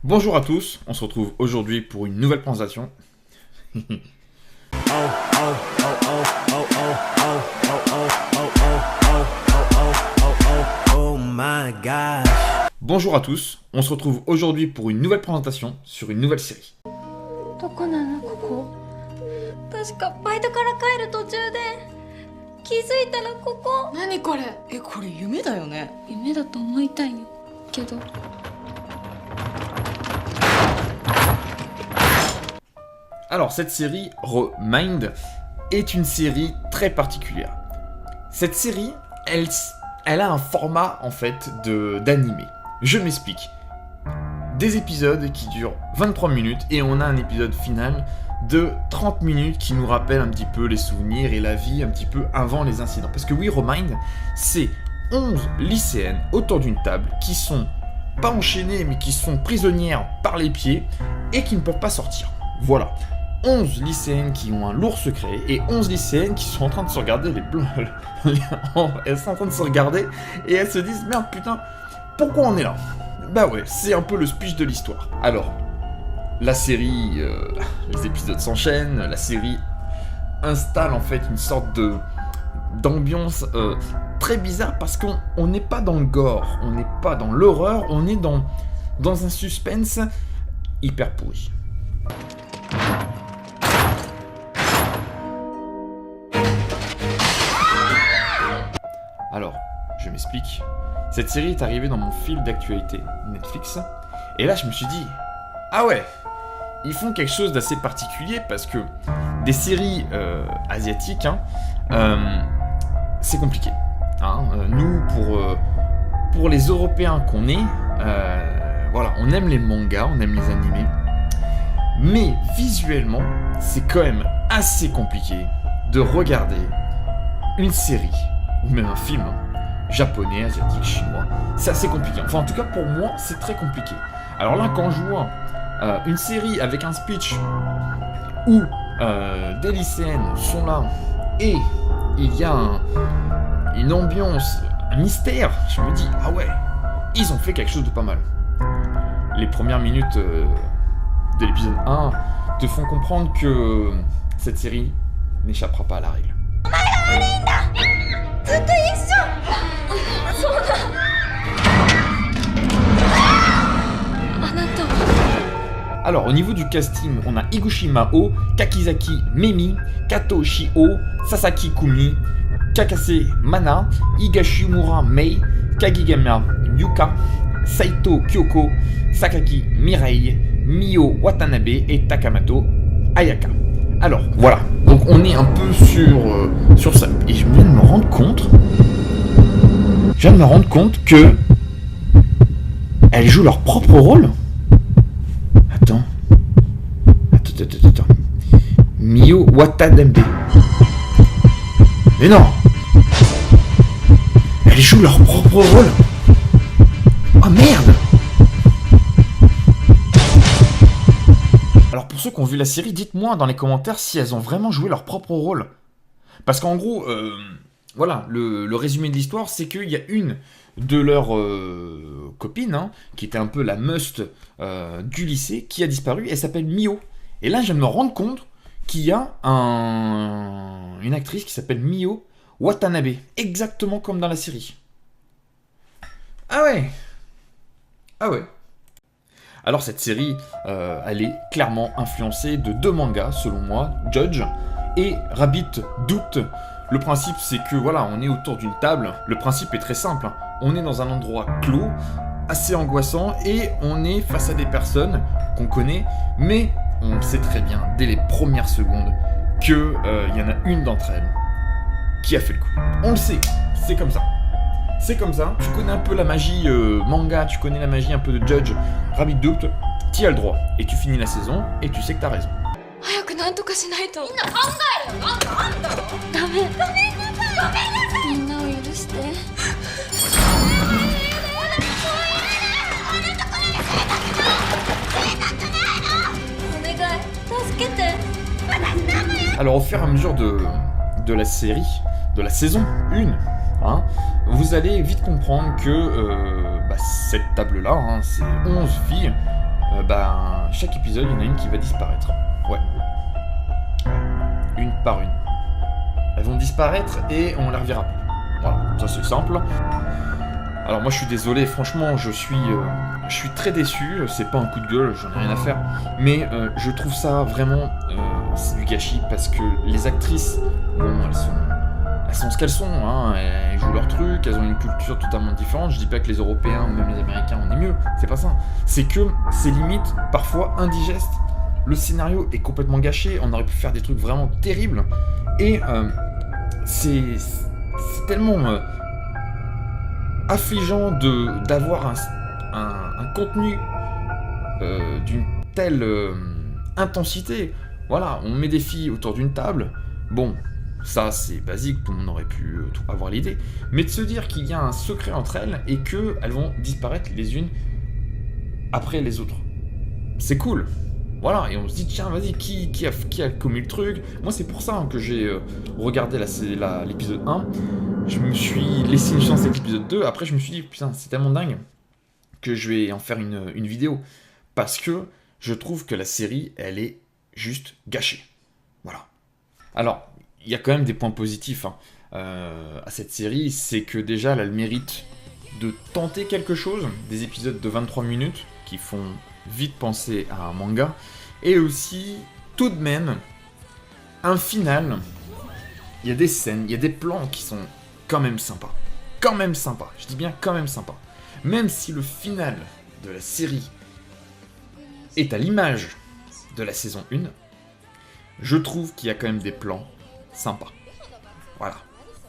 Bonjour à tous, on se retrouve aujourd'hui pour une nouvelle présentation. Bonjour à tous, on se retrouve aujourd'hui pour une nouvelle présentation sur une nouvelle série. どこなのここ確かバイトから帰る途中で気づいたらここ何これこれ夢だよね夢だと思いたいよけど Alors cette série, Remind, est une série très particulière. Cette série, elle a un format en fait d'animé. Je m'explique. Des épisodes qui durent 23 minutes et on a un épisode final de 30 minutes qui nous rappelle un petit peu les souvenirs et la vie un petit peu avant les incidents. Parce que oui, Remind, c'est 11 lycéennes autour d'une table qui sont pas enchaînées mais qui sont prisonnières par les pieds et qui ne peuvent pas sortir. Voilà. 11 lycéennes qui ont un lourd secret et 11 lycéennes qui sont en train de se regarder elles sont en train de se regarder et elles se disent merde putain, pourquoi on est là? Bah ouais, c'est un peu le speech de l'histoire. Alors, la série, les épisodes s'enchaînent, la série installe en fait une sorte d'ambiance très bizarre parce qu'on n'est pas dans le gore, on n'est pas dans l'horreur, on est dans un suspense hyper pourri. Alors, je m'explique. Cette série est arrivée dans mon fil d'actualité Netflix, et là je me suis dit, ah ouais, ils font quelque chose d'assez particulier parce que des séries asiatiques, c'est compliqué. Nous, pour les Européens qu'on est, voilà, on aime les mangas, on aime les animés, mais visuellement, c'est quand même assez compliqué de regarder une série ou même un film japonais, asiatique, chinois. C'est assez compliqué. Enfin, en tout cas, pour moi, c'est très compliqué. Alors là, quand je vois une série avec un speech où des lycéennes sont là et il y a une ambiance, un mystère, je me dis, ah ouais, ils ont fait quelque chose de pas mal. Les premières minutes de l'épisode 1 te font comprendre que cette série n'échappera pas à la règle. Alors, au niveau du casting, on a Higuchi Mao, Kakizaki Memi, Kato Shio, Sasaki Kumi, Kakase Mana, Higashimura Mei, Kagigama Yuka, Saito Kyoko, Sakaki Mirei, Mio Watanabe et Takamoto Ayaka. Alors, voilà. Donc, on est un peu sur ça. Et je viens de me rendre compte que elles jouent leur propre rôle. Attends. Mio Watanabe. Mais non. Elles jouent leur propre rôle. Oh merde. Alors pour ceux qui ont vu la série, dites-moi dans les commentaires si elles ont vraiment joué leur propre rôle. Parce qu'en gros, voilà, le résumé de l'histoire, c'est qu'il y a une de leurs copines, qui était un peu la must du lycée, qui a disparu, elle s'appelle Mio. Et là, je viens de me rendre compte qu'il y a une actrice qui s'appelle Mio Watanabe, exactement comme dans la série. Ah ouais. Alors cette série, elle est clairement influencée de deux mangas, selon moi, Judge et Rabbit Doute. Le principe, c'est que voilà, on est autour d'une table. Le principe est très simple. On est dans un endroit clos, assez angoissant, et on est face à des personnes qu'on connaît, mais on sait très bien, dès les premières secondes, qu'il y en a une d'entre elles qui a fait le coup. On le sait, c'est comme ça. C'est comme ça, tu connais un peu la magie manga, tu connais la magie un peu de Judge, Rabbit Doute, t'y as le droit. Et tu finis la saison, et tu sais que t'as raison. 早くなんとかしないとみんな考えろあんたダメみんなを許してお願い助けて Alors au fur et à mesure de la série, de la saison 1, vous allez vite comprendre que cette table-là, c'est 11 filles chaque épisode, il y en a une qui va disparaître. Ouais. Une par une. Elles vont disparaître et on les reverra plus. Voilà, ça c'est simple. Alors moi je suis désolé, franchement je suis très déçu, c'est pas un coup de gueule, j'en ai rien à faire, mais je trouve ça vraiment, c'est du gâchis, parce que les actrices, bon, elles sont ce qu'elles sont, hein, elles jouent leur truc, elles ont une culture totalement différente, je dis pas que les Européens ou même les Américains on est mieux, c'est pas ça, c'est que c'est limite parfois indigeste, le scénario est complètement gâché, on aurait pu faire des trucs vraiment terribles, et c'est tellement affligeant d'avoir un contenu d'une telle intensité. Voilà, on met des filles autour d'une table, bon, ça c'est basique, tout le monde aurait pu avoir l'idée, mais de se dire qu'il y a un secret entre elles et qu'elles vont disparaître les unes après les autres. C'est cool. Voilà, et on se dit, tiens, vas-y, qui a commis le truc? Moi, c'est pour ça que j'ai regardé l'épisode 1. Je me suis laissé une chance avec l'épisode 2. Après, je me suis dit, putain, c'est tellement dingue que je vais en faire une vidéo. Parce que je trouve que la série, elle est juste gâchée. Voilà. Alors, il y a quand même des points positifs à cette série. C'est que déjà, elle a le mérite de tenter quelque chose. Des épisodes de 23 minutes qui font vite penser à un manga, et aussi, tout de même, un final, il y a des scènes, il y a des plans qui sont quand même sympas. Quand même sympas, je dis bien quand même sympas. Même si le final de la série est à l'image de la saison 1, je trouve qu'il y a quand même des plans sympas. Voilà.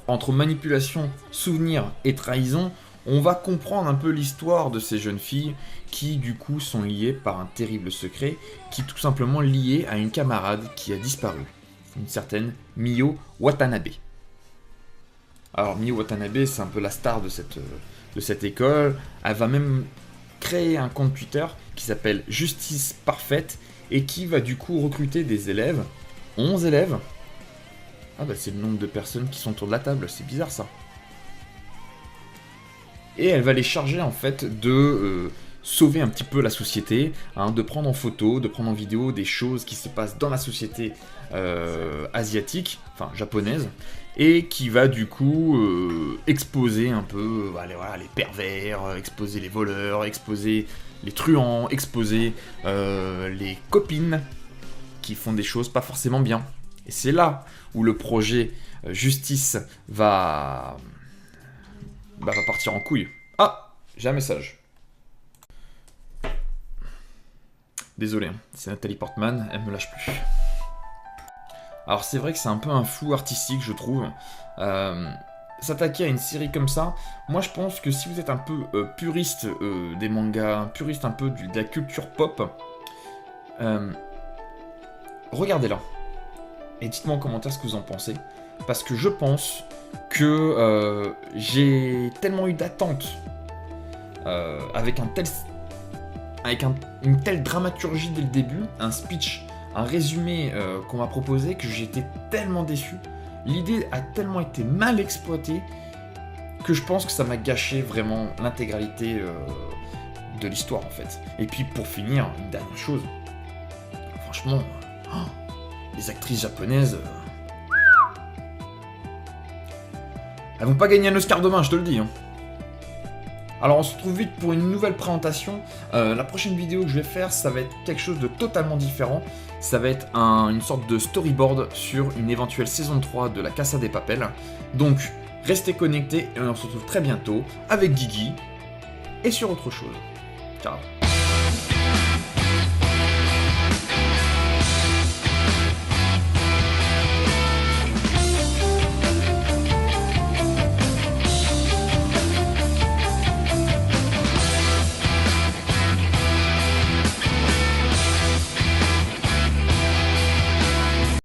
Entre manipulation, souvenir et trahison, on va comprendre un peu l'histoire de ces jeunes filles qui, du coup, sont liées par un terrible secret, qui est tout simplement lié à une camarade qui a disparu, une certaine Mio Watanabe. Alors, Mio Watanabe, c'est un peu la star de cette école. Elle va même créer un compte Twitter qui s'appelle Justice Parfaite et qui va du coup recruter des élèves, 11 élèves. Ah bah c'est le nombre de personnes qui sont autour de la table, c'est bizarre ça. Et elle va les charger en fait de sauver un petit peu la société, de prendre en photo, de prendre en vidéo des choses qui se passent dans la société asiatique, enfin japonaise, et qui va du coup exposer un peu les pervers, exposer les voleurs, exposer les truands, exposer les copines qui font des choses pas forcément bien. Et c'est là où le projet Justice va partir en couille. Ah, j'ai un message. Désolé, c'est Nathalie Portman, elle me lâche plus. Alors c'est vrai que c'est un peu un flou artistique, je trouve. S'attaquer à une série comme ça, moi je pense que si vous êtes un peu puriste des mangas, puriste un peu de la culture pop, regardez-la. Et dites-moi en commentaire ce que vous en pensez. Parce que je pense que j'ai tellement eu d'attentes avec une telle dramaturgie dès le début, un speech, un résumé qu'on m'a proposé, que j'étais tellement déçu. L'idée a tellement été mal exploitée que je pense que ça m'a gâché vraiment l'intégralité de l'histoire en fait. Et puis pour finir, une dernière chose. Franchement, les actrices japonaises... elles vont pas gagner un Oscar demain, je te le dis. Alors on se retrouve vite pour une nouvelle présentation. La prochaine vidéo que je vais faire, ça va être quelque chose de totalement différent. Ça va être une sorte de storyboard sur une éventuelle saison 3 de la Casa de Papel. Donc restez connectés et on se retrouve très bientôt avec Guigui et sur autre chose. Ciao.